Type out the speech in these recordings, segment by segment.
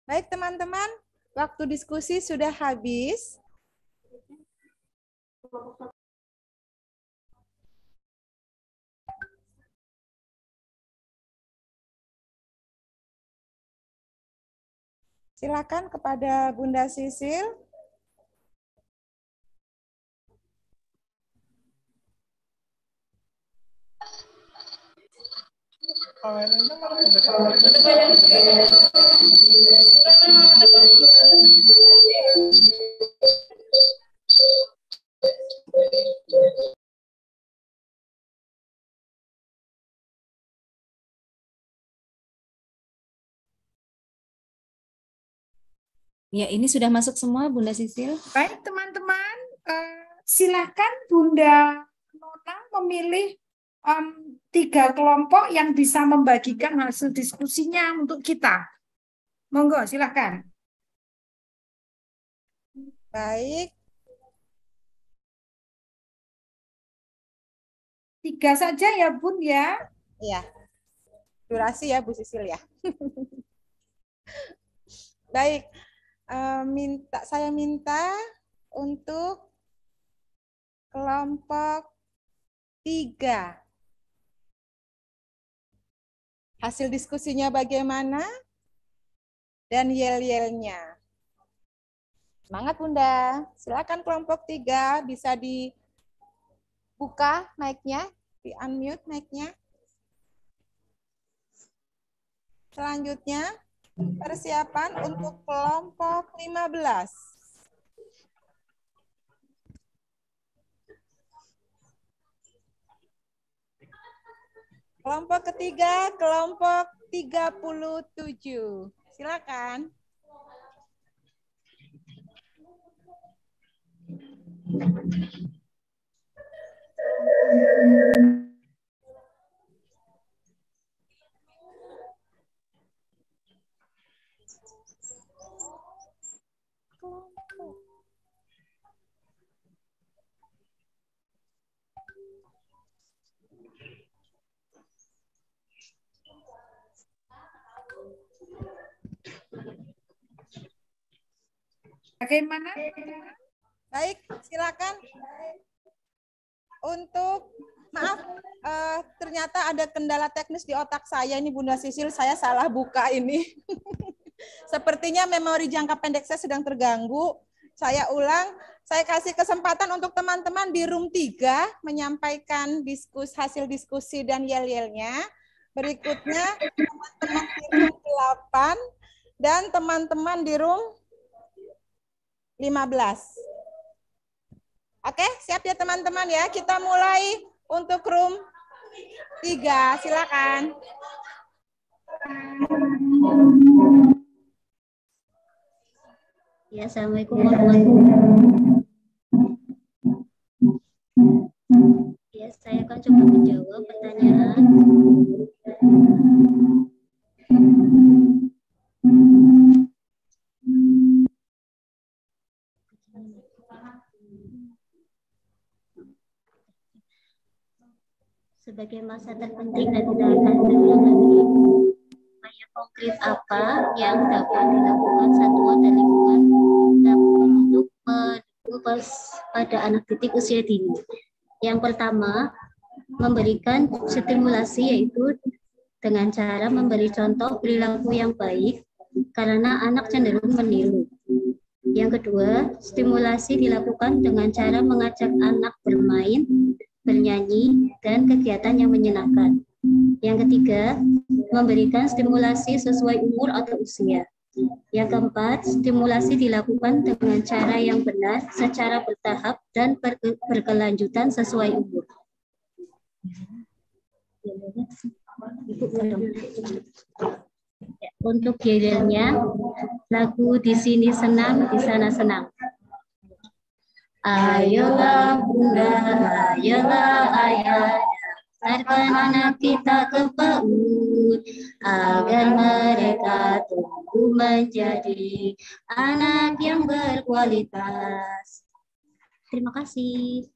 Baik teman-teman, waktu diskusi sudah habis. Silakan kepada Bunda Sisil. Ya, ini sudah masuk semua, Bunda Sisil. Baik, teman-teman. Silakan Bunda Nona memilih 3 kelompok yang bisa membagikan hasil diskusinya untuk kita. Monggo, silakan. Baik. 3 saja ya, Bun ya. Iya. Durasi ya, Bu Sisil ya. Baik. Saya minta untuk kelompok 3. Hasil diskusinya bagaimana? Dan yel-yelnya. Semangat Bunda. Silakan kelompok 3 bisa dibuka mic-nya, di-unmute mic-nya. Selanjutnya, persiapan untuk kelompok 15. Kelompok ketiga, kelompok 37. Silakan. Bagaimana? Baik, silakan. Untuk, maaf, ternyata ada kendala teknis di otak saya. Ini Bunda Sisil, saya salah buka ini. Sepertinya memori jangka pendek saya sedang terganggu. Saya ulang, saya kasih kesempatan untuk teman-teman di room 3 menyampaikan hasil diskusi dan yel-yelnya. Berikutnya, teman-teman di room 8 dan teman-teman di room 15. Oke, siap ya teman-teman ya. Kita mulai untuk room 3. Silakan. Ya, Assalamualaikum warahmatullahi wabarakatuh. Ya, saya akan coba menjawab pertanyaan. Sebagai masa terpenting dan tidak akan terulang lagi, upaya konkret apa yang dapat dilakukan satuan dan lingkungan untuk mendukung pada anak didik usia dini. Yang pertama, memberikan stimulasi, yaitu dengan cara memberi contoh perilaku yang baik karena anak cenderung meniru. Yang kedua, stimulasi dilakukan dengan cara mengajak anak bermain, bernyanyi, dan kegiatan yang menyenangkan. Yang ketiga, memberikan stimulasi sesuai umur atau usia. Yang keempat, stimulasi dilakukan dengan cara yang benar, secara bertahap, dan berkelanjutan sesuai umur. Ibu belum. Ya, untuk yel-yelnya, lagu di sini senang, di sana senang. Ayolah bunda, ayolah ayah, hantarkan anak kita ke PAUD agar mereka tumbuh menjadi anak yang berkualitas. Terima kasih.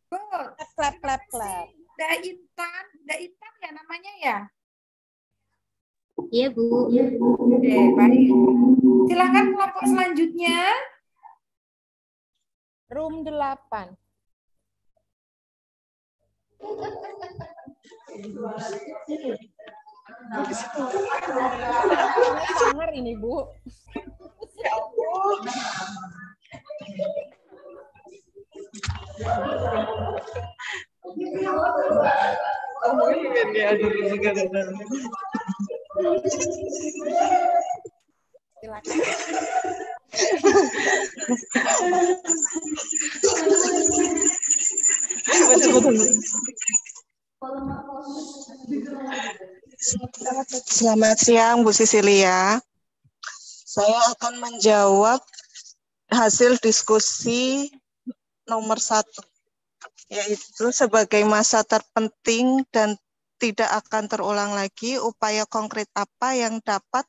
Good. Clap, clap, clap. Nda Intan ya namanya ya? Iya, Bu. Oke, baik. Silakan kelompok selanjutnya. Room 8. Sangar ini, Bu. Silakan. Selamat siang, Bu Sisilia. Saya akan menjawab hasil diskusi nomor 1, yaitu sebagai masa terpenting dan tidak akan terulang lagi, upaya konkret apa yang dapat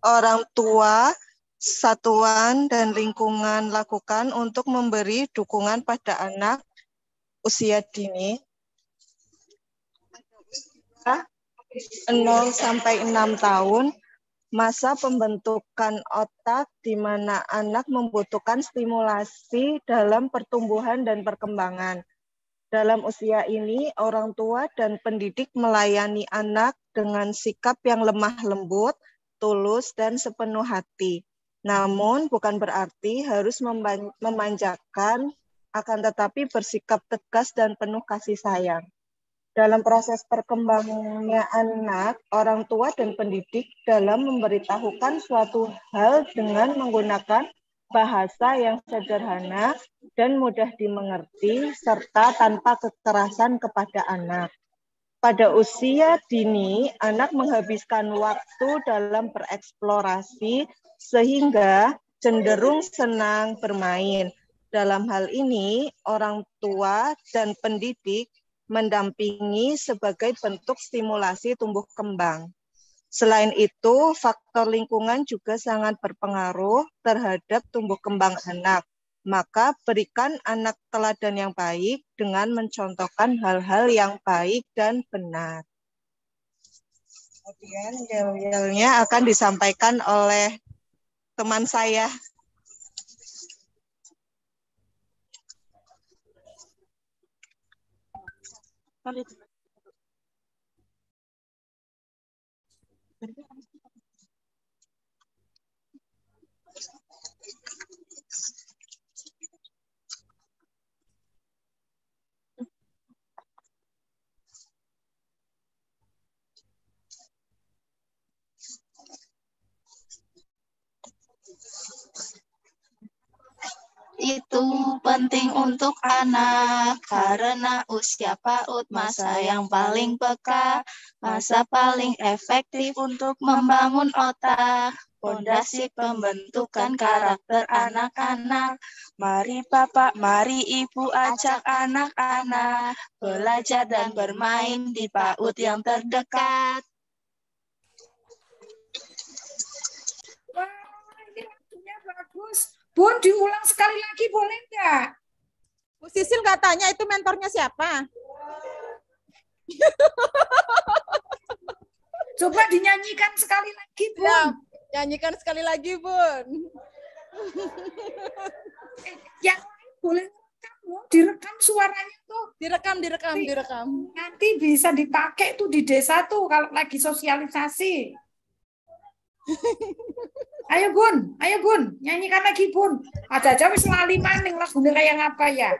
orang tua, satuan, dan lingkungan lakukan untuk memberi dukungan pada anak usia dini 0 sampai 6 tahun, masa pembentukan otak di mana anak membutuhkan stimulasi dalam pertumbuhan dan perkembangan. Dalam usia ini, orang tua dan pendidik melayani anak dengan sikap yang lemah lembut, tulus, dan sepenuh hati. Namun, bukan berarti harus memanjakan, akan tetapi bersikap tegas dan penuh kasih sayang. Dalam proses perkembangannya anak, orang tua dan pendidik dalam memberitahukan suatu hal dengan menggunakan bahasa yang sederhana dan mudah dimengerti, serta tanpa kekerasan kepada anak. Pada usia dini, anak menghabiskan waktu dalam bereksplorasi sehingga cenderung senang bermain. Dalam hal ini, orang tua dan pendidik mendampingi sebagai bentuk stimulasi tumbuh kembang. Selain itu, faktor lingkungan juga sangat berpengaruh terhadap tumbuh kembang anak. Maka berikan anak teladan yang baik dengan mencontohkan hal-hal yang baik dan benar. Kemudian yel-yelnya akan disampaikan oleh teman saya. Itu penting untuk anak karena usia PAUD masa yang paling peka, masa paling efektif untuk membangun otak, fondasi pembentukan karakter anak-anak. Mari Bapak, mari Ibu ajak anak-anak belajar dan bermain di PAUD yang terdekat. Wah, ini lagunya bagus. Bun, diulang sekali lagi boleh nggak? Bu Sisil nggak tanya itu mentornya siapa? Coba dinyanyikan sekali lagi, Bun. Ya, nyanyikan sekali lagi, Bun. Yang lain boleh rekam loh, direkam suaranya tuh. Direkam. Nanti bisa dipakai tuh di desa tuh kalau lagi sosialisasi. Ayo Bun, nyanyikan lagi Bun. Aja wis lali maning lagune kayak ngapa ya?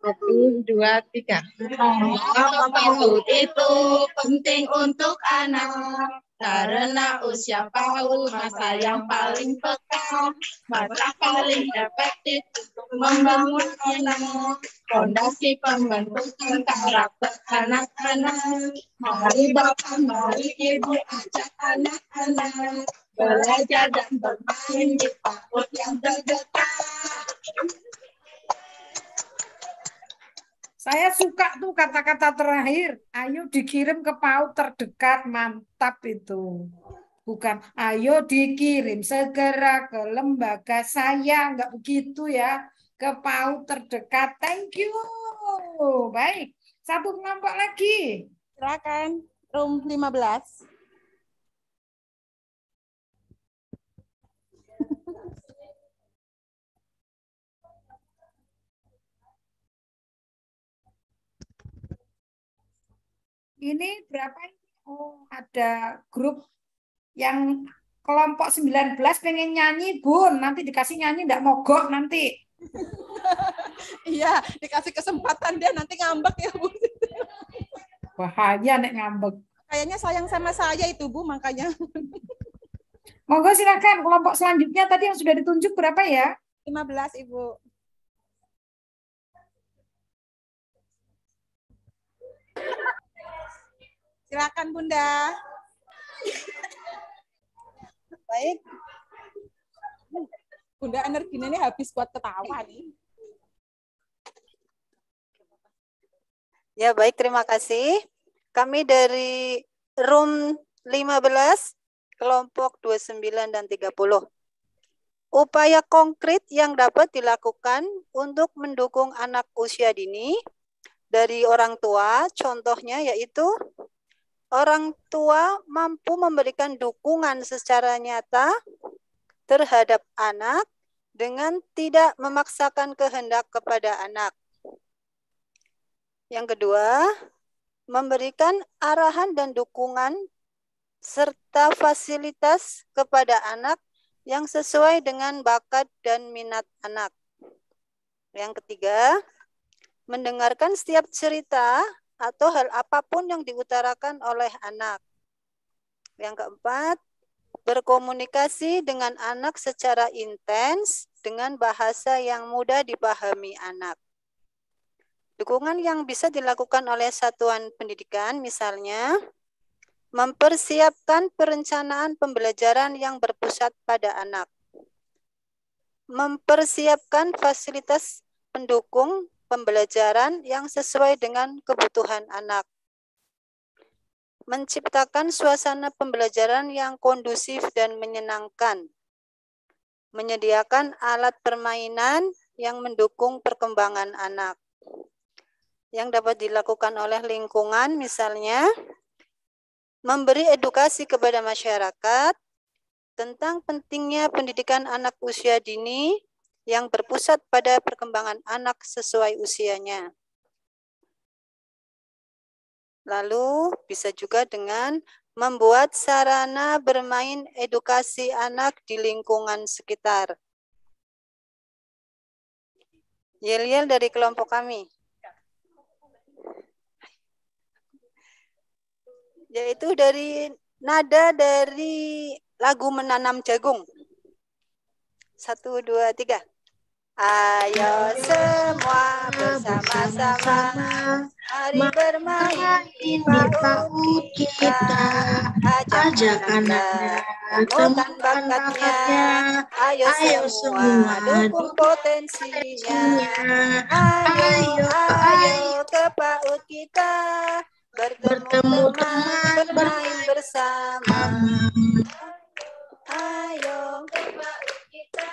1, 2, 3. PAUD itu penting untuk anak Karena usia PAUD masa yang paling peka, masa paling efektif untuk membangun anak, fondasi pembentukan karakter anak-anak. Mari Bapak, mari Ibu ajak anak-anak belajar dan bermain di PAUD yang terdekat. Saya suka tuh kata-kata terakhir. Ayo dikirim ke PAUD terdekat, mantap itu. Bukan ayo dikirim segera ke lembaga saya, nggak begitu ya. Ke PAUD terdekat. Thank you. Baik, satu kelompok lagi. Silakan, room 15. Ini berapa ini? Oh, ada grup yang kelompok 19 pengen nyanyi, Bun. Nanti dikasih nyanyi enggak mogok nanti. Iya, dikasih kesempatan dia nanti ngambek ya, Bu. Bahaya nek ngambek. Kayaknya sayang sama saya itu, Bu, makanya. Monggo silakan kelompok selanjutnya tadi yang sudah ditunjuk berapa ya? 15, Ibu. Silakan, Bunda. Baik. Bunda energinya ini habis buat ketawa nih. Ya, baik, terima kasih. Kami dari room 15, kelompok 29 dan 30. Upaya konkret yang dapat dilakukan untuk mendukung anak usia dini dari orang tua, contohnya yaitu orang tua mampu memberikan dukungan secara nyata terhadap anak dengan tidak memaksakan kehendak kepada anak. Yang kedua, memberikan arahan dan dukungan serta fasilitas kepada anak yang sesuai dengan bakat dan minat anak. Yang ketiga, mendengarkan setiap cerita atau hal apapun yang diutarakan oleh anak. Yang keempat, berkomunikasi dengan anak secara intens dengan bahasa yang mudah dipahami anak. Dukungan yang bisa dilakukan oleh satuan pendidikan misalnya mempersiapkan perencanaan pembelajaran yang berpusat pada anak. Mempersiapkan fasilitas pendukung pembelajaran yang sesuai dengan kebutuhan anak. Menciptakan suasana pembelajaran yang kondusif dan menyenangkan. Menyediakan alat permainan yang mendukung perkembangan anak. Yang dapat dilakukan oleh lingkungan misalnya memberi edukasi kepada masyarakat tentang pentingnya pendidikan anak usia dini yang berpusat pada perkembangan anak sesuai usianya. Lalu bisa juga dengan membuat sarana bermain edukasi anak di lingkungan sekitar. Yel-yel dari kelompok kami. Yaitu dari nada dari lagu Menanam Jagung. 1, 2, 3. Ayo semua bersama-sama, mari bermain di PAUD kita. Ajak anak temukan bakatnya. Ayo semua dukung potensinya. Ayo ke PAUD kita. Bertemu teman, bermain bersama. Ayo ke PAUD kita.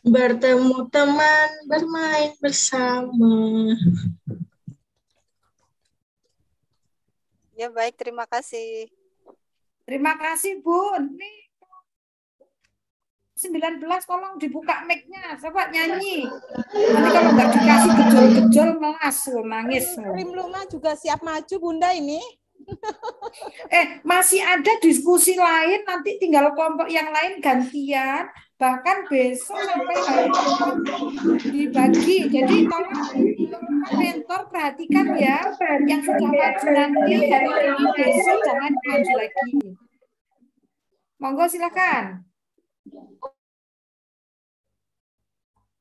Bertemu teman, bermain bersama. Ya baik, terima kasih. Terima kasih, Bun. Nih 19 tolong dibuka mic-nya, coba nyanyi. Nanti kalau nggak dikasih gejol-gejol melas, nangis. Rim Luma juga siap maju, Bunda ini. Masih ada diskusi lain, nanti tinggal kelompok yang lain gantian. Bahkan besok sampai hari depan dibagi. Jadi tolong mentor perhatikan ya, yang sudah maju nanti hari ini besok jangan maju lagi. Monggo silakan.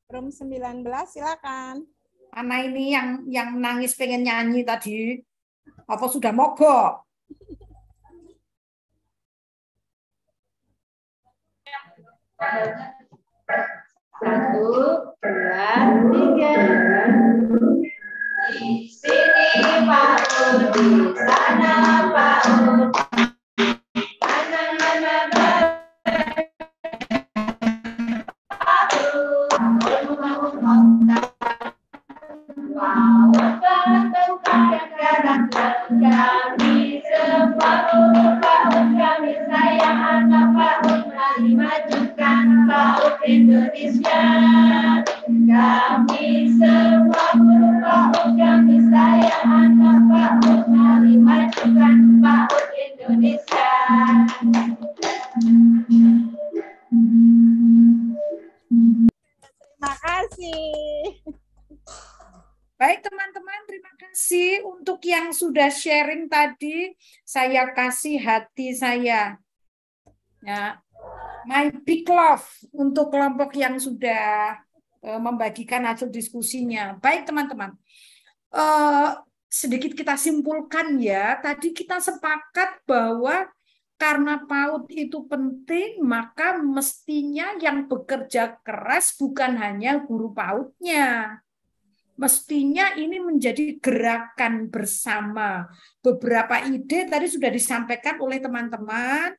Room 19 silakan. Mana ini yang nangis pengen nyanyi tadi? Apa sudah mogok? Satu, dua, tiga. Di sini PAUD, di sana PAUD. Kami semua PAUD, kami sayang anak PAUD, mari majukan PAUD Indonesia. Kami semua PAUD, kami sayang anak PAUD, mari majukan PAUD Indonesia. Terima kasih. Baik teman-teman, terima kasih untuk yang sudah sharing tadi. Saya kasih hati saya. Ya, my big love untuk kelompok yang sudah membagikan hasil diskusinya. Baik teman-teman, sedikit kita simpulkan ya. Tadi kita sepakat bahwa karena PAUD itu penting, maka mestinya yang bekerja keras bukan hanya guru PAUD-nya. Mestinya ini menjadi gerakan bersama. Beberapa ide tadi sudah disampaikan oleh teman-teman.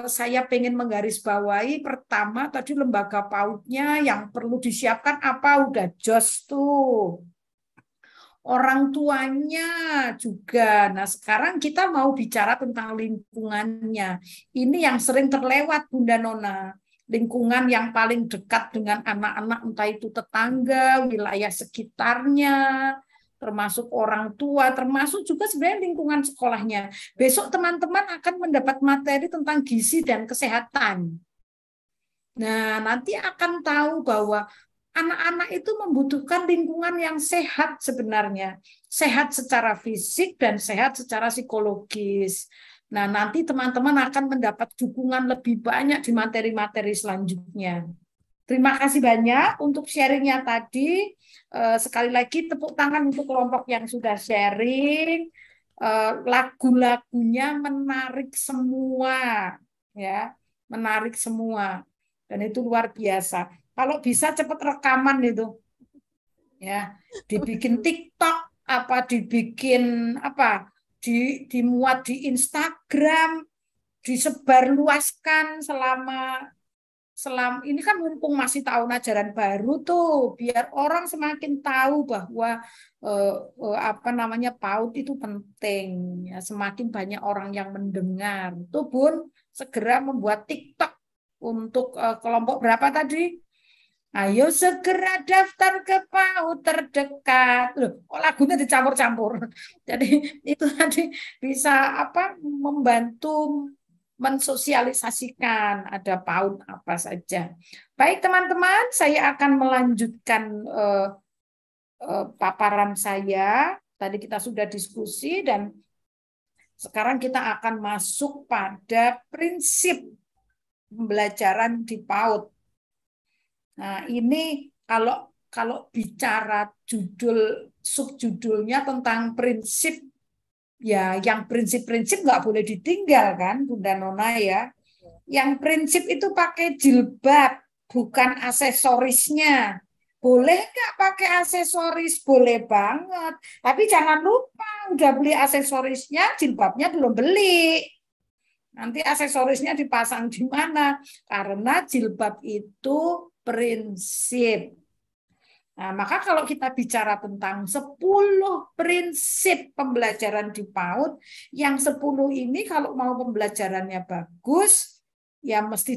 Saya pengen menggarisbawahi pertama tadi lembaga PAUD-nya yang perlu disiapkan apa udah jos tuh. Orang tuanya juga. Nah, sekarang kita mau bicara tentang lingkungannya. Ini yang sering terlewat Bunda Nona. Lingkungan yang paling dekat dengan anak-anak, entah itu tetangga, wilayah sekitarnya, termasuk orang tua, termasuk juga sebenarnya lingkungan sekolahnya. Besok teman-teman akan mendapat materi tentang gizi dan kesehatan. Nah, nanti akan tahu bahwa anak-anak itu membutuhkan lingkungan yang sehat sebenarnya. Sehat secara fisik dan sehat secara psikologis. Nah, nanti teman-teman akan mendapat dukungan lebih banyak di materi-materi selanjutnya. Terima kasih banyak untuk sharingnya tadi. Sekali lagi tepuk tangan untuk kelompok yang sudah sharing. Lagu-lagunya menarik semua, ya, menarik semua. Dan itu luar biasa. Kalau bisa cepat rekaman itu, ya, dibikin TikTok, apa dibikin apa? Dimuat di Instagram, disebarluaskan selama ini kan mumpung masih tahun ajaran baru tuh, biar orang semakin tahu bahwa apa namanya PAUD itu penting, ya, semakin banyak orang yang mendengar. Tuh Bun, segera membuat TikTok untuk kelompok berapa tadi? Ayo segera daftar ke PAUD terdekat. Loh, kok lagunya dicampur-campur. Jadi itu tadi bisa apa membantu mensosialisasikan ada PAUD apa saja. Baik teman-teman, saya akan melanjutkan paparan saya. Tadi kita sudah diskusi dan sekarang kita akan masuk pada prinsip pembelajaran di PAUD. Nah, ini kalau bicara judul subjudulnya tentang prinsip, ya yang prinsip-prinsip nggak boleh ditinggal kan Bunda Nona ya. Yang prinsip itu pakai jilbab, bukan aksesorisnya. Boleh nggak pakai aksesoris? Boleh banget. Tapi jangan lupa udah beli aksesorisnya, jilbabnya belum beli. Nanti aksesorisnya dipasang di mana? Karena jilbab itu prinsip. Nah, maka kalau kita bicara tentang 10 prinsip pembelajaran di PAUD, yang 10 ini kalau mau pembelajarannya bagus, ya mesti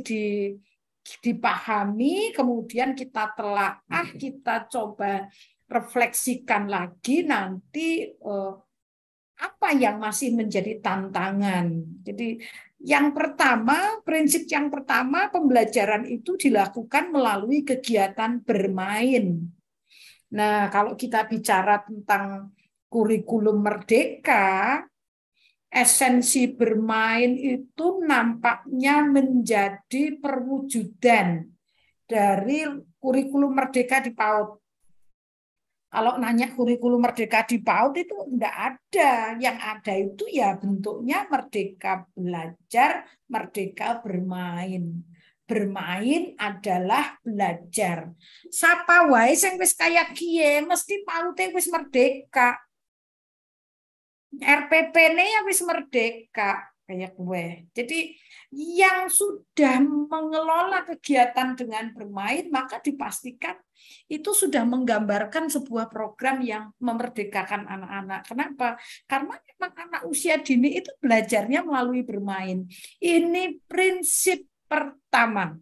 dipahami, kemudian kita telaah, kita coba refleksikan lagi nanti apa yang masih menjadi tantangan. Jadi yang pertama, prinsip yang pertama, pembelajaran itu dilakukan melalui kegiatan bermain. Nah, kalau kita bicara tentang kurikulum merdeka, esensi bermain itu nampaknya menjadi perwujudan dari kurikulum Merdeka di PAUD. Kalau nanya kurikulum Merdeka di PAUD itu enggak ada. Yang ada itu ya bentuknya merdeka belajar, merdeka bermain. Bermain adalah belajar. Sapa wae sing wis kaya kiye mesti PAUD wis merdeka. RPP-ne ya wis merdeka kayak gue. Jadi yang sudah mengelola kegiatan dengan bermain maka dipastikan itu sudah menggambarkan sebuah program yang memerdekakan anak-anak. Kenapa? Karena memang anak usia dini itu belajarnya melalui bermain. Ini prinsip pertama.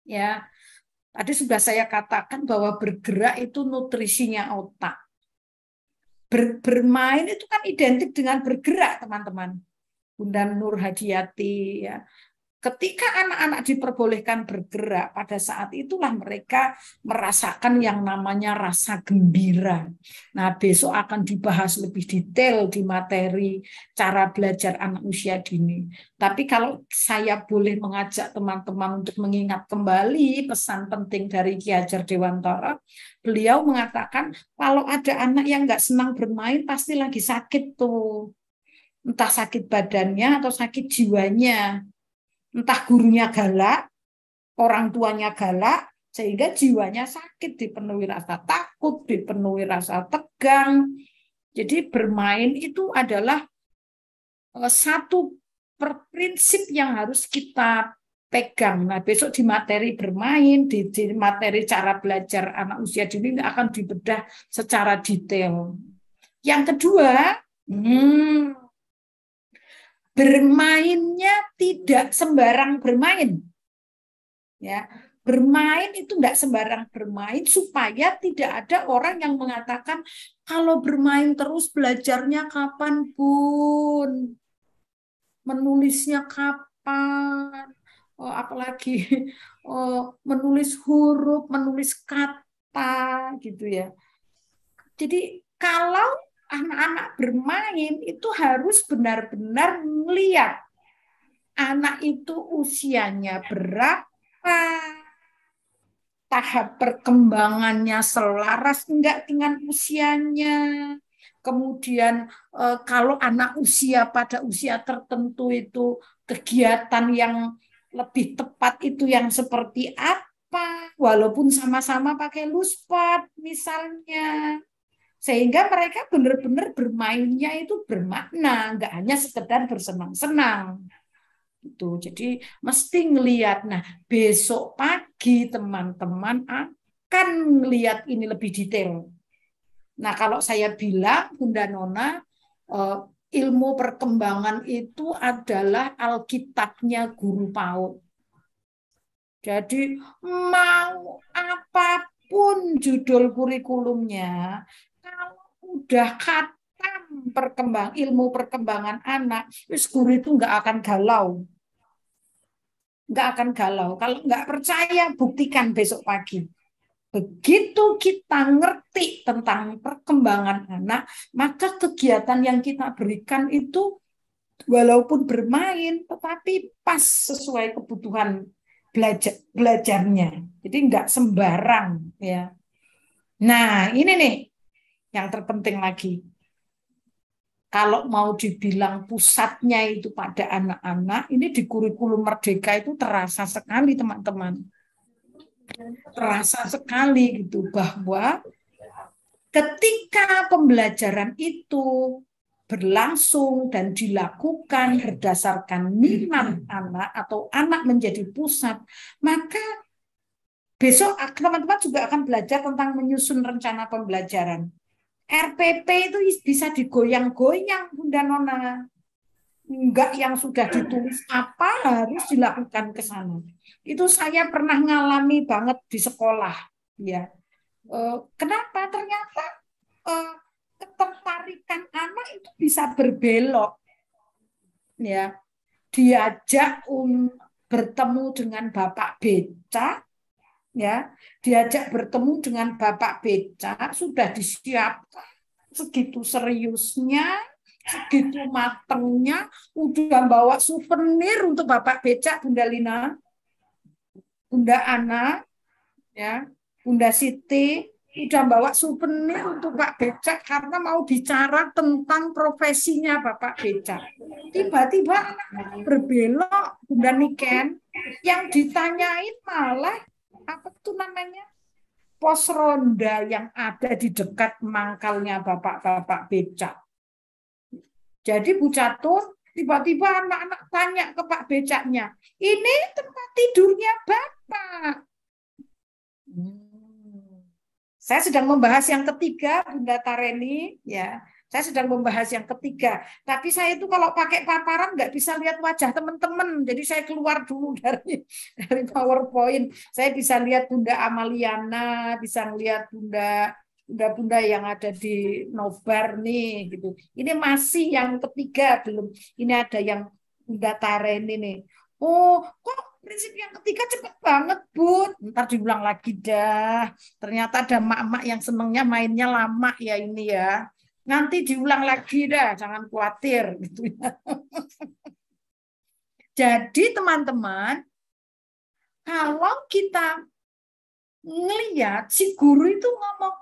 Ya. Tadi sudah saya katakan bahwa bergerak itu nutrisinya otak. Bermain itu kan identik dengan bergerak, teman-teman. Bunda Nur Hadiati ya. Ketika anak-anak diperbolehkan bergerak, pada saat itulah mereka merasakan yang namanya rasa gembira. Nah, besok akan dibahas lebih detail di materi cara belajar anak usia dini. Tapi kalau saya boleh mengajak teman-teman untuk mengingat kembali pesan penting dari Ki Hajar Dewantara, beliau mengatakan kalau ada anak yang nggak senang bermain pasti lagi sakit tuh. Entah sakit badannya atau sakit jiwanya. Entah gurunya galak, orang tuanya galak, sehingga jiwanya sakit, dipenuhi rasa takut, dipenuhi rasa tegang. Jadi bermain itu adalah satu prinsip yang harus kita pegang. Nah, besok di materi bermain, di materi cara belajar anak usia dini akan dibedah secara detail. Yang kedua, bermainnya tidak sembarang bermain. Ya, bermain itu tidak sembarang bermain supaya tidak ada orang yang mengatakan kalau bermain terus belajarnya kapan, Bun? Menulisnya kapan? Oh, apalagi menulis huruf, menulis kata gitu ya. Jadi kalau anak-anak bermain itu harus benar-benar melihat anak itu usianya berapa, tahap perkembangannya selaras enggak dengan usianya. Kemudian kalau anak usia pada usia tertentu itu kegiatan yang lebih tepat itu yang seperti apa, walaupun sama-sama pakai luspad misalnya. Sehingga mereka benar-benar bermainnya itu bermakna, nggak hanya sekedar bersenang-senang. Itu. Jadi mesti ngelihat. Nah, besok pagi teman-teman akan melihat ini lebih detail. Nah, kalau saya bilang, Bunda Nona, ilmu perkembangan itu adalah Alkitabnya guru PAUD. Jadi mau apapun judul kurikulumnya, kalau udah khatam ilmu perkembangan anak, guru itu nggak akan galau. Nggak akan galau. Kalau nggak percaya, buktikan besok pagi. Begitu kita ngerti tentang perkembangan anak, maka kegiatan yang kita berikan itu walaupun bermain, tetapi pas sesuai kebutuhan belajarnya. Jadi nggak sembarang ya. Nah, ini nih yang terpenting lagi. Kalau mau dibilang pusatnya itu pada anak-anak, ini di kurikulum Merdeka itu terasa sekali teman-teman. Terasa sekali gitu bahwa ketika pembelajaran itu berlangsung dan dilakukan berdasarkan minat anak atau anak menjadi pusat, maka besok teman-teman juga akan belajar tentang menyusun rencana pembelajaran. RPP itu bisa digoyang-goyang, Bunda Nona. Enggak yang sudah ditulis apa harus dilakukan ke sana. Itu saya pernah ngalami banget di sekolah. Ya. Kenapa? Ternyata ketertarikan anak itu bisa berbelok. Ya. Diajak bertemu dengan Bapak Beca, ya, diajak bertemu dengan Bapak Beca, sudah disiapkan segitu seriusnya, segitu matengnya, udah bawa souvenir untuk Bapak Becak, Bunda Lina, Bunda Ana, ya, Bunda Siti, udah bawa souvenir untuk Pak Becak karena mau bicara tentang profesinya Bapak Becak. Tiba-tiba anak berbelok, Bunda Niken, yang ditanyain malah apa itu namanya? Pos ronda yang ada di dekat mangkalnya Bapak-bapak Becak. Jadi Bu Catur, tiba-tiba anak-anak tanya ke Pak Becaknya, ini tempat tidurnya Bapak. Saya sedang membahas yang ketiga, Bunda Tareni, ya. Saya sedang membahas yang ketiga. Tapi saya itu kalau pakai paparan nggak bisa lihat wajah teman-teman. Jadi saya keluar dulu dari PowerPoint. Saya bisa lihat Bunda Amaliana, bisa lihat Bunda yang ada di Nobar nih, gitu. Ini masih yang ketiga belum. Ini ada yang Bunda Tareni nih. Oh, kok prinsip yang ketiga cepet banget, Bu. Ntar diulang lagi dah. Ternyata ada mak-mak yang senengnya mainnya lama ya ini ya. Nanti diulang lagi dah, jangan khawatir gitu ya. Jadi teman-teman, kalau kita ngelihat si guru itu ngomong,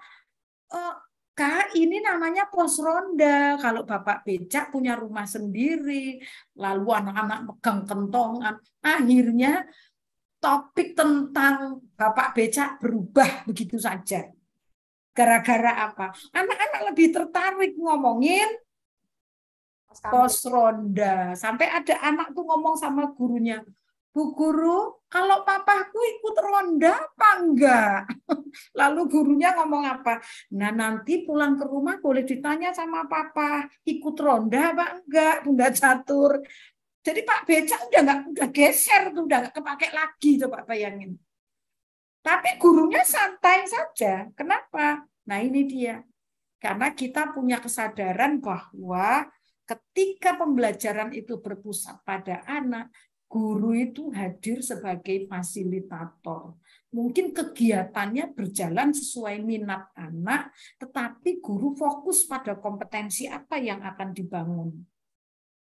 Kak, ini namanya pos ronda. Kalau Bapak Becak punya rumah sendiri, lalu anak-anak megang kentongan, akhirnya topik tentang Bapak Becak berubah begitu saja. Gara-gara apa? Anak-anak lebih tertarik ngomongin pos ronda. Sampai ada anak tuh ngomong sama gurunya, Bu Guru, kalau papaku ikut ronda apa enggak? Lalu gurunya ngomong apa? Nah, nanti pulang ke rumah boleh ditanya sama papa, ikut ronda apa enggak, Bunda Catur. Jadi Pak Becak udah geser tuh, udah nggak kepake lagi, coba bayangin. Tapi gurunya santai saja. Kenapa? Nah, ini dia. Karena kita punya kesadaran bahwa ketika pembelajaran itu berpusat pada anak, guru itu hadir sebagai fasilitator. Mungkin kegiatannya berjalan sesuai minat anak, tetapi guru fokus pada kompetensi apa yang akan dibangun.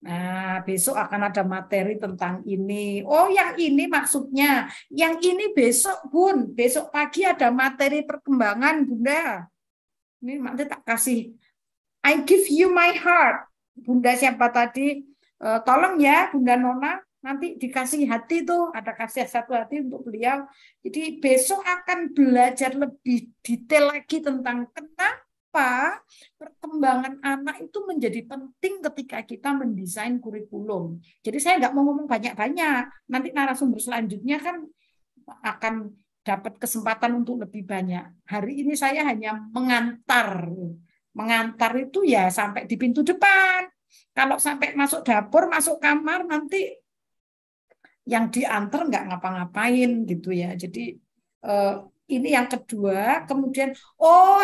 Nah, besok akan ada materi tentang ini. Oh, yang ini maksudnya. Yang ini besok, Bun. Besok pagi ada materi perkembangan, Bunda. Ini nanti tak kasih. I give you my heart. Bunda siapa tadi? Tolong ya, Bunda Nona. Nanti dikasih hati tuh. Ada kasih satu hati untuk beliau. Jadi besok akan belajar lebih detail lagi tentang kenapa perkembangan anak itu menjadi penting ketika kita mendesain kurikulum. Jadi saya nggak mau ngomong banyak-banyak. Nanti narasumber selanjutnya kan akan dapat kesempatan untuk lebih banyak. Hari ini saya hanya mengantar. Mengantar itu ya sampai di pintu depan. Kalau sampai masuk dapur, masuk kamar, nanti yang diantar nggak ngapa-ngapain gitu ya. Jadi ini yang kedua, kemudian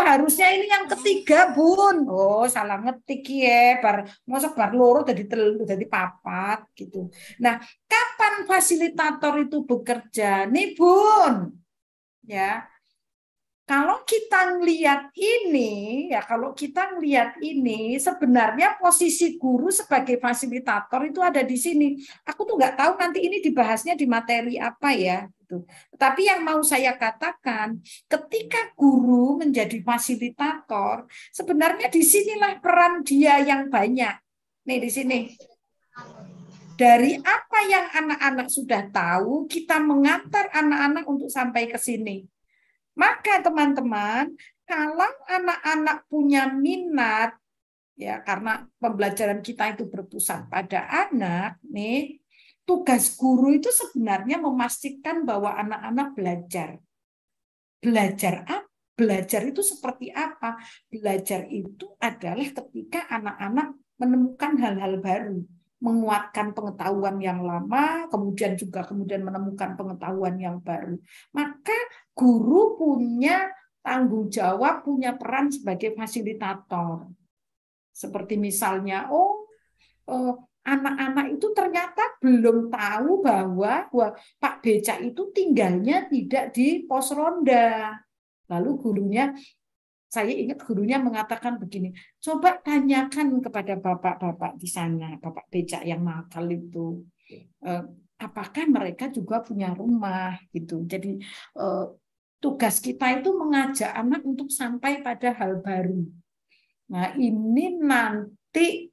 harusnya ini yang ketiga, Bun. Oh, salah ngetik ya, mosok bar loro jadi telu jadi papat gitu. Nah, kapan fasilitator itu bekerja? Nih, Bun. Ya. Kalau kita ngelihat ini, sebenarnya posisi guru sebagai fasilitator itu ada di sini. Aku tuh nggak tahu nanti ini dibahasnya di materi apa ya. Gitu. Tapi yang mau saya katakan, ketika guru menjadi fasilitator, sebenarnya disinilah peran dia yang banyak. Nih di sini. Dari apa yang anak-anak sudah tahu, kita mengantar anak-anak untuk sampai ke sini. Maka teman-teman, kalau anak-anak punya minat, ya karena pembelajaran kita itu berpusat pada anak, nih tugas guru itu sebenarnya memastikan bahwa anak-anak belajar. Belajar apa? Belajar itu seperti apa? Belajar itu adalah ketika anak-anak menemukan hal-hal baru, menguatkan pengetahuan yang lama, kemudian menemukan pengetahuan yang baru. Maka guru punya tanggung jawab, punya peran sebagai fasilitator. Seperti misalnya, anak-anak itu ternyata belum tahu bahwa Pak Becak itu tinggalnya tidak di pos ronda. Lalu gurunya, Saya ingat gurunya mengatakan begini, coba tanyakan kepada bapak-bapak di sana, bapak becak yang nakal itu, apakah mereka juga punya rumah gitu. Jadi tugas kita itu mengajak anak untuk sampai pada hal baru. Nah, ini nanti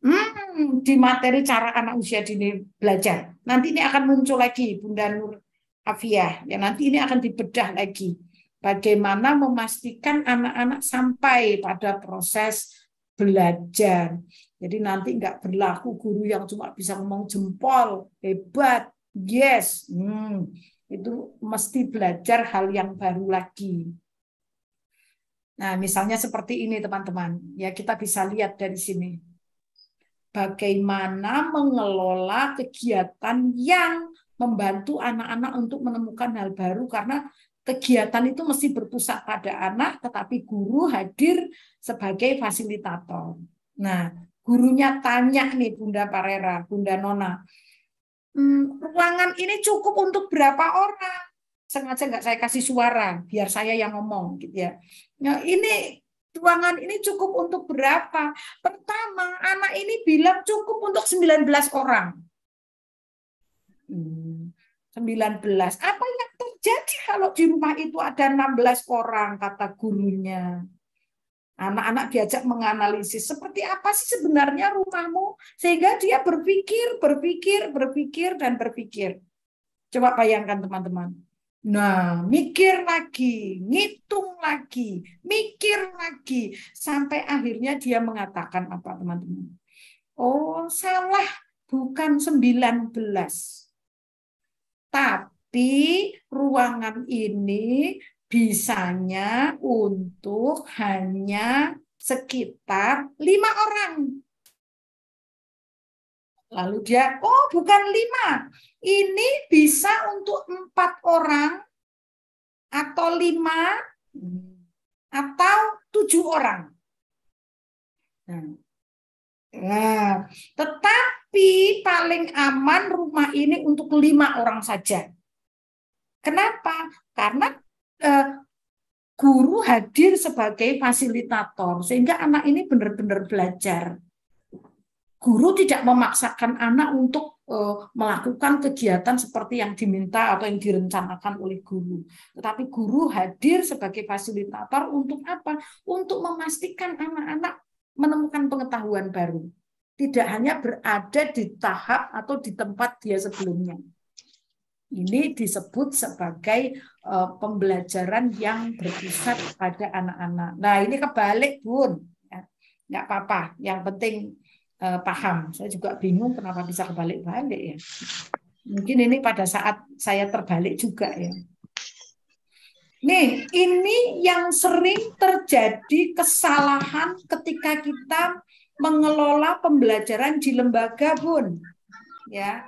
di materi cara anak usia dini belajar. Nanti ini akan muncul lagi, Bunda Nur Afiah. Ya, nanti ini akan dibedah lagi. Bagaimana memastikan anak-anak sampai pada proses belajar. Jadi nanti nggak berlaku guru yang cuma bisa ngomong jempol, hebat, yes. Itu mesti belajar hal yang baru lagi. Nah, misalnya seperti ini teman-teman. Ya, kita bisa lihat dari sini. Bagaimana mengelola kegiatan yang membantu anak-anak untuk menemukan hal baru, karena kegiatan itu mesti berpusat pada anak, tetapi guru hadir sebagai fasilitator. Nah, gurunya tanya nih Bunda Parera, Bunda Nona, ruangan ini cukup untuk berapa orang? Sengaja nggak saya kasih suara, biar saya yang ngomong, gitu ya. Nah, ini ruangan ini cukup untuk berapa? Pertama, anak ini bilang cukup untuk 19 orang. 19. Apa yang terjadi kalau di rumah itu ada 16 orang, kata gurunya. Anak-anak diajak menganalisis seperti apa sih sebenarnya rumahmu, sehingga dia berpikir. Coba bayangkan teman-teman. Nah, mikir lagi, ngitung lagi, mikir lagi, sampai akhirnya dia mengatakan apa teman-teman? Oh, salah, bukan 19. Tapi ruangan ini bisanya untuk hanya sekitar 5 orang. Lalu dia, oh bukan 5, ini bisa untuk 4 orang, atau 5, atau 7 orang. Nah, tetapi paling aman rumah ini untuk 5 orang saja. Kenapa? Karena guru hadir sebagai fasilitator, sehingga anak ini benar-benar belajar. Guru tidak memaksakan anak untuk melakukan kegiatan seperti yang diminta atau yang direncanakan oleh guru. Tetapi guru hadir sebagai fasilitator untuk apa? Untuk memastikan anak-anak menemukan pengetahuan baru. Tidak hanya berada di tahap atau di tempat dia sebelumnya. Ini disebut sebagai pembelajaran yang berpusat pada anak-anak. Nah, ini kebalik, Bun. Ya, nggak apa-apa. Yang penting paham. Saya juga bingung kenapa bisa kebalik-balik ya. Mungkin ini pada saat saya terbalik juga ya. Nih, ini yang sering terjadi kesalahan ketika kita mengelola pembelajaran di lembaga, Bun. Ya.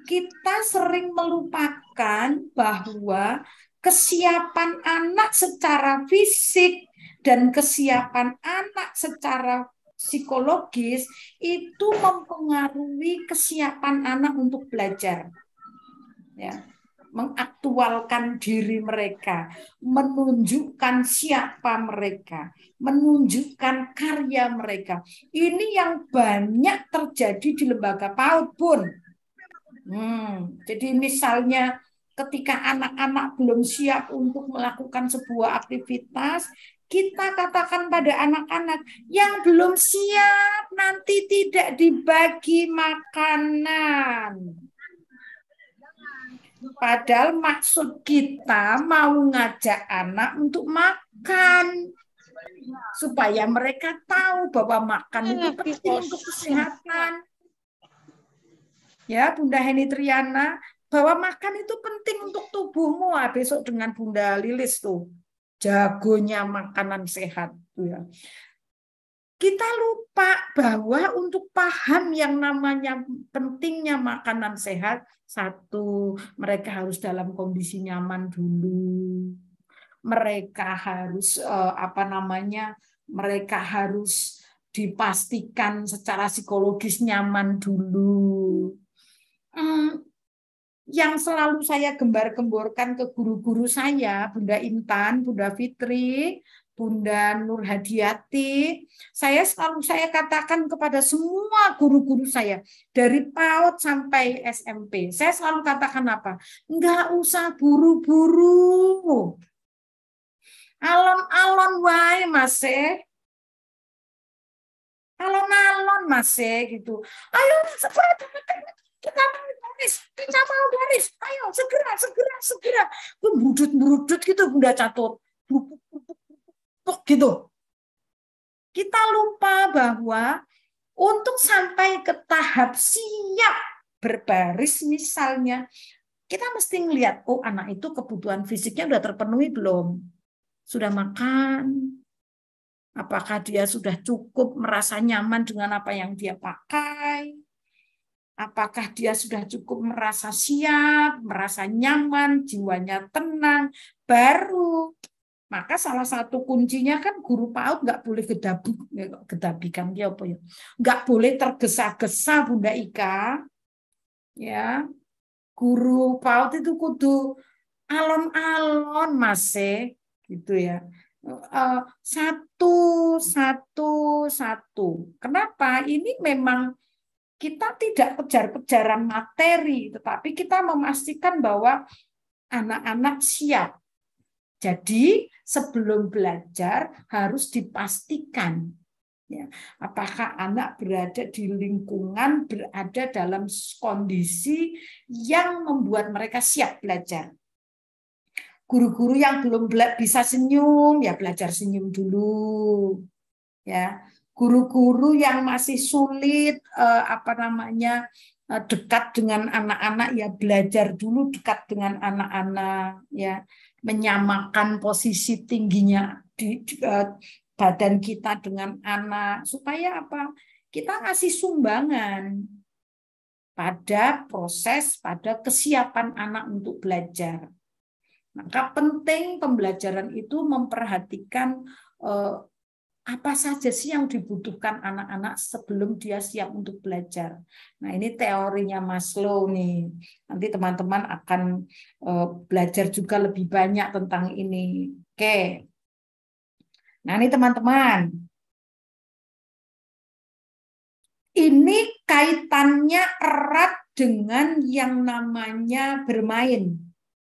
Kita sering melupakan bahwa kesiapan anak secara fisik dan kesiapan anak secara psikologis itu mempengaruhi kesiapan anak untuk belajar. Ya, mengaktualkan diri mereka, menunjukkan siapa mereka, menunjukkan karya mereka. Ini yang banyak terjadi di lembaga PAUD, Bun. Jadi misalnya ketika anak-anak belum siap untuk melakukan sebuah aktivitas, kita katakan pada anak-anak yang belum siap nanti tidak dibagi makanan. Padahal maksud kita mau ngajak anak untuk makan. Supaya mereka tahu bahwa makan itu penting untuk kesehatan. Ya, Bunda Heni Triana, bahwa makan itu penting untuk tubuhmu. Besok dengan Bunda Lilis tuh, jagonya makanan sehat. Ya. Kita lupa bahwa untuk paham yang namanya pentingnya makanan sehat, satu, mereka harus dalam kondisi nyaman dulu. Mereka harus mereka harus dipastikan secara psikologis nyaman dulu. Yang selalu saya gembar-gemborkan ke guru-guru saya, Bunda Intan, Bunda Fitri, Bunda Nur Hadiati, saya katakan kepada semua guru-guru saya dari PAUD sampai SMP, saya selalu katakan apa? Enggak usah buru-buru, alon-alon wae Mas, alon-alon Mas gitu. Ayo cepat, kita mau garis, ayo segera. Berudut gitu Bunda Catur, gitu. Kita lupa bahwa untuk sampai ke tahap siap berbaris misalnya, kita mesti ngelihat, oh anak itu kebutuhan fisiknya sudah terpenuhi belum? Sudah makan? Apakah dia sudah cukup merasa nyaman dengan apa yang dia pakai? Apakah dia sudah cukup merasa siap, merasa nyaman, jiwanya tenang? Baru. Maka salah satu kuncinya kan guru PAUD nggak boleh gedabikan dia apa ya? Nggak boleh tergesa-gesa Bunda Ika. Ya. Guru PAUD itu kudu alon-alon Mas gitu ya. Satu. Kenapa? Ini memang kita tidak kejar-kejaran materi, tetapi kita memastikan bahwa anak-anak siap. Jadi sebelum belajar harus dipastikan ya, apakah anak berada di lingkungan, berada dalam kondisi yang membuat mereka siap belajar. Guru-guru yang belum bisa senyum ya belajar senyum dulu ya. Guru-guru yang masih sulit dekat dengan anak-anak ya belajar dulu dekat dengan anak-anak ya, menyamakan posisi tingginya di badan kita dengan anak supaya apa? Kita ngasih sumbangan pada proses, pada kesiapan anak untuk belajar. Maka penting pembelajaran itu memperhatikan apa saja sih yang dibutuhkan anak-anak sebelum dia siap untuk belajar. Nah, ini teorinya Maslow nih. Nanti teman-teman akan belajar juga lebih banyak tentang ini. Oke. Nah, ini teman-teman. Ini kaitannya erat dengan yang namanya bermain.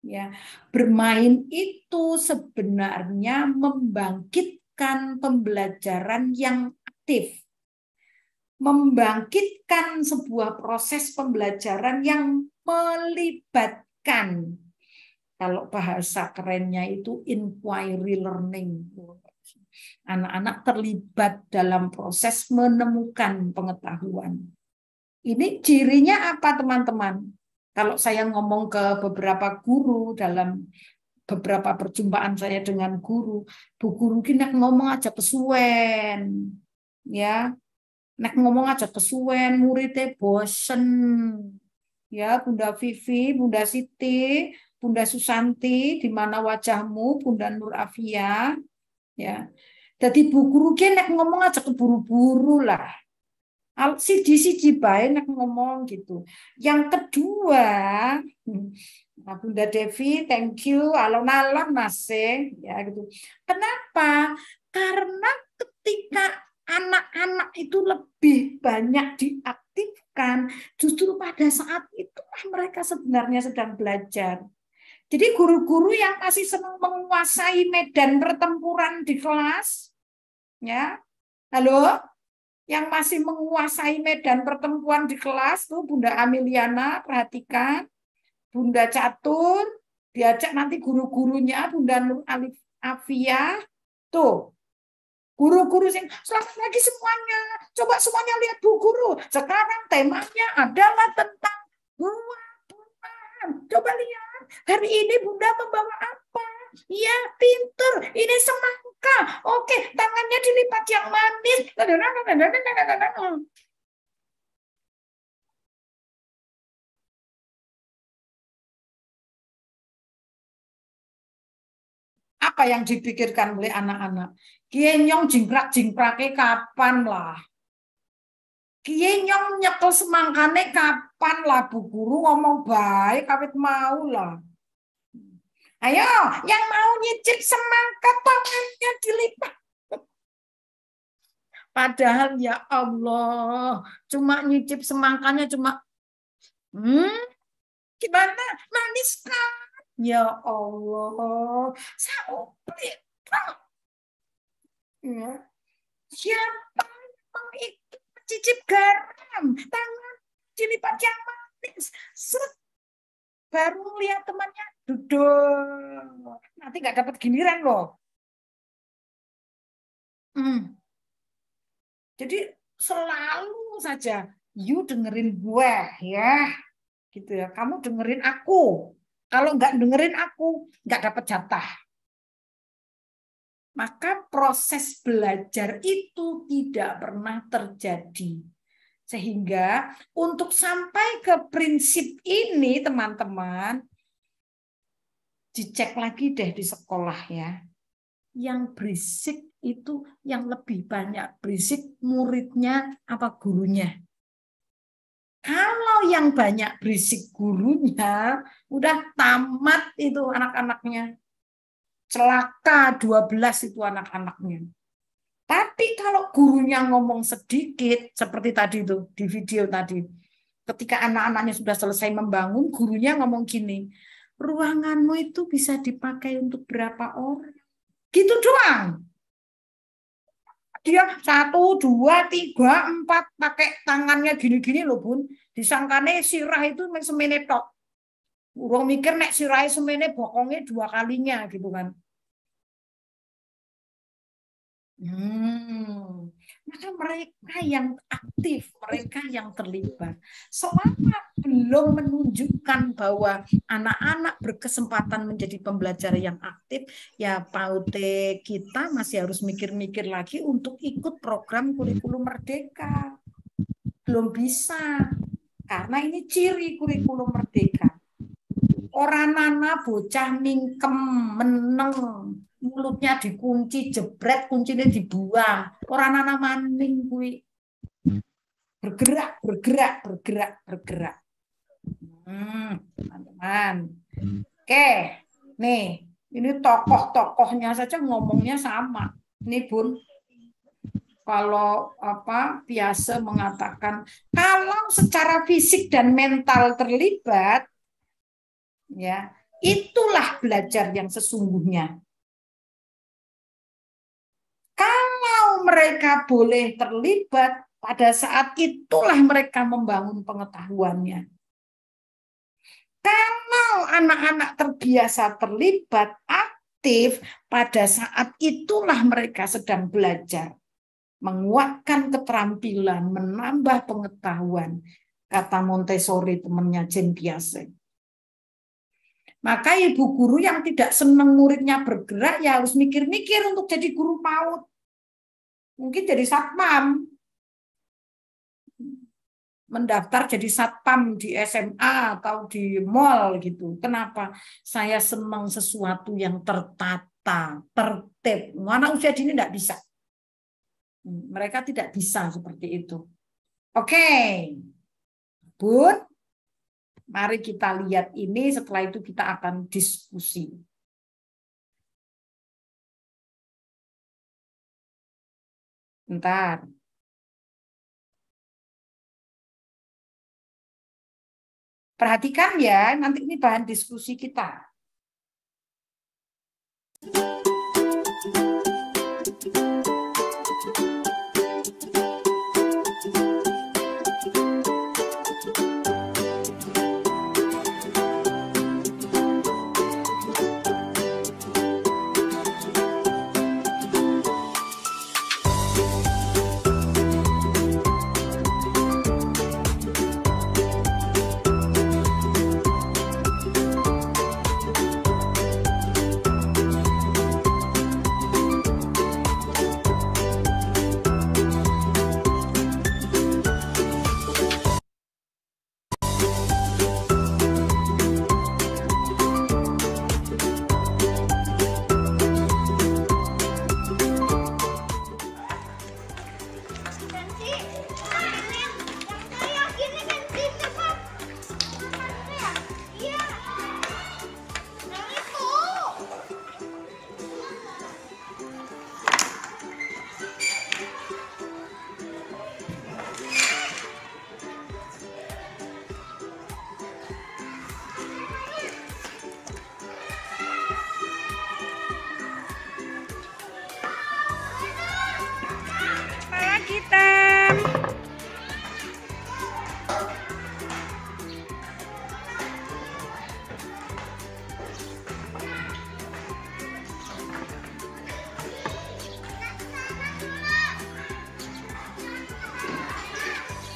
Ya, bermain itu sebenarnya membangkitkan pembelajaran yang aktif, membangkitkan sebuah proses pembelajaran yang melibatkan, kalau bahasa kerennya itu inquiry learning. Anak-anak terlibat dalam proses menemukan pengetahuan. Ini cirinya apa, teman-teman? Kalau saya ngomong ke beberapa guru dalam beberapa perjumpaan saya dengan guru, bu guru ki nek ngomong aja kesuwen, ya, nek ngomong aja kesuwen, muridnya bosen, ya, Bunda Vivi, Bunda Siti, Bunda Susanti, di mana wajahmu, Bunda Nur Afia, ya. Jadi bu guru ki nek ngomong aja keburu-buru lah. Siji-siji bae nek ngomong gitu. Yang kedua, Bunda Devi, thank you, alon-alon Mas ya gitu. Kenapa? Karena ketika anak-anak itu lebih banyak diaktifkan, justru pada saat itulah mereka sebenarnya sedang belajar. Jadi guru-guru yang masih senang menguasai medan pertempuran di kelas, ya, halo? Yang masih menguasai medan pertempuran di kelas tuh Bunda Ameliana, perhatikan. Bunda Catur, diajak nanti guru-gurunya Bunda Nur Afia. Tuh. Guru-guru sing selamat lagi semuanya. Coba semuanya lihat Bu Guru. Sekarang temanya adalah tentang buah-buahan. Coba lihat. Hari ini Bunda membawa apa? Ya, pinter. Ini semangka. Oke, tangannya dilipat yang manis. Apa yang dipikirkan oleh anak-anak? Kienyong jingkrak-jingkrake kapan lah? Kienyong nyekel semangkane kapan lah Bu Guru ngomong baik kawit mau lah. Ayo, yang mau nyicip semangka tangannya dilipat. Padahal ya Allah, cuma nyicip semangkanya cuma gimana? Manis kan? Ya Allah, sauplit. Ya. Siapa yang itu mencicip garam? Tangan dilipat yang manis. Baru lihat temannya duduk. Nanti nggak dapat giliran loh. Jadi selalu saja you dengerin gue ya, gitu ya. Kamu dengerin aku. Kalau nggak dengerin aku, nggak dapat jatah. Maka proses belajar itu tidak pernah terjadi. Sehingga untuk sampai ke prinsip ini, teman-teman, dicek lagi deh di sekolah ya. Yang berisik itu yang lebih banyak berisik muridnya apa gurunya. Kalau yang banyak berisik gurunya, udah tamat itu anak-anaknya. Celaka 12 itu anak-anaknya. Tapi kalau gurunya ngomong sedikit, seperti tadi itu di video tadi, ketika anak-anaknya sudah selesai membangun, gurunya ngomong gini, ruanganmu itu bisa dipakai untuk berapa orang? Gitu doang. Dia 1, 2, 3, 4 pakai tangannya gini-gini loh Bun. Disangkane sirah itu semene tok. Urung mikir nek sirah semene bokongnya 2 kalinya gitu kan. Maka mereka yang aktif, mereka yang terlibat. Selama belum menunjukkan bahwa anak-anak berkesempatan menjadi pembelajar yang aktif, ya PAUD kita masih harus mikir-mikir lagi untuk ikut program kurikulum merdeka. Belum bisa, karena ini ciri kurikulum merdeka. Orang nana bocah mingkem, meneng, mulutnya dikunci, jebret, kuncinya dibuang. Orang nana maning kuwi. Bergerak. Teman-teman. Oke, nih, ini tokoh-tokohnya saja ngomongnya sama. Nih Bun, kalau biasa mengatakan kalau secara fisik dan mental terlibat, ya, itulah belajar yang sesungguhnya. Kalau mereka boleh terlibat, pada saat itulah mereka membangun pengetahuannya. Kalau anak-anak terbiasa terlibat, aktif, pada saat itulah mereka sedang belajar. Menguatkan keterampilan, menambah pengetahuan. Kata Montessori temannya Jean Piaget. Maka ibu guru yang tidak senang muridnya bergerak, ya harus mikir-mikir untuk jadi guru PAUD. Mungkin jadi satpam. Mendaftar jadi satpam di SMA atau di mall gitu. Kenapa? Saya senang sesuatu yang tertata, tertib. Anak usia dini tidak bisa. Mereka tidak bisa seperti itu. Oke. Bun, mari kita lihat ini, setelah itu kita akan diskusi. Bentar. Perhatikan ya, nanti ini bahan diskusi kita. hitam.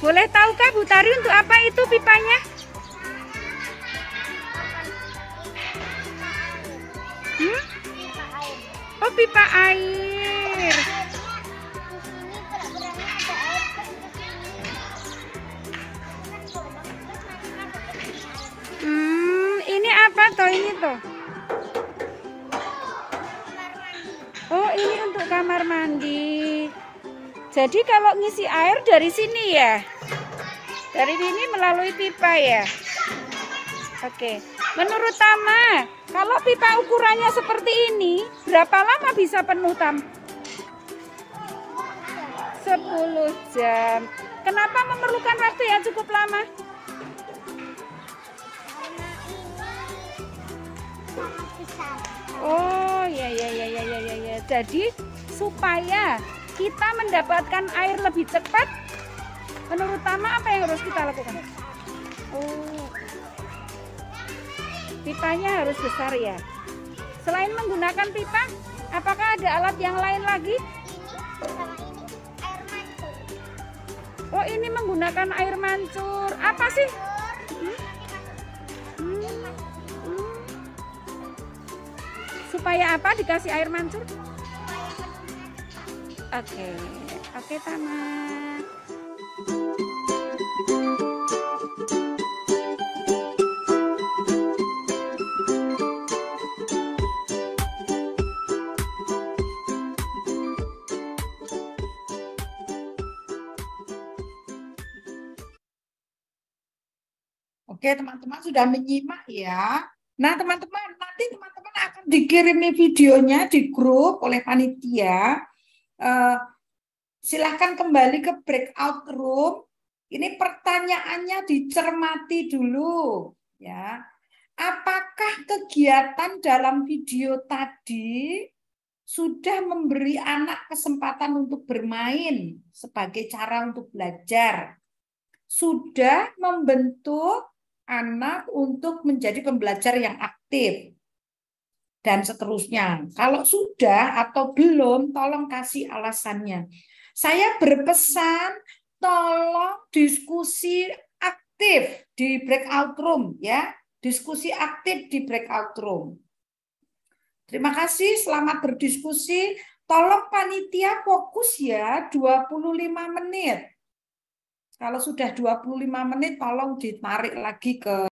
Boleh tahukah Bu Tari untuk apa itu pipanya? Oh, pipa air. Ini apa toh ini toh? Oh, ini untuk kamar mandi. Jadi kalau ngisi air dari sini ya? Dari sini melalui pipa ya? Oke. Menurut Tama, kalau pipa ukurannya seperti ini, berapa lama bisa penuh, Tam? 10 jam. Kenapa memerlukan waktu yang cukup lama? Oh, ya. Jadi, supaya kita mendapatkan air lebih cepat, menurut Tama apa yang harus kita lakukan? Oh, pipanya harus besar ya. Selain menggunakan pipa, apakah ada alat yang lain lagi? Oh, ini menggunakan air mancur. Apa sih? Supaya apa dikasih air mancur? Oke, Tama. Oke, teman-teman sudah menyimak ya. Nah, teman-teman, nanti teman-teman akan dikirimi videonya di grup oleh panitia. Silahkan kembali ke breakout room. Ini pertanyaannya dicermati dulu, ya. Apakah kegiatan dalam video tadi sudah memberi anak kesempatan untuk bermain sebagai cara untuk belajar? Sudah membentuk anak untuk menjadi pembelajar yang aktif, dan seterusnya. Kalau sudah atau belum, tolong kasih alasannya. Saya berpesan, tolong diskusi aktif di breakout room, ya. Diskusi aktif di breakout room. Terima kasih, selamat berdiskusi. Tolong panitia fokus ya, 25 menit. Kalau sudah 25 menit, tolong ditarik lagi ke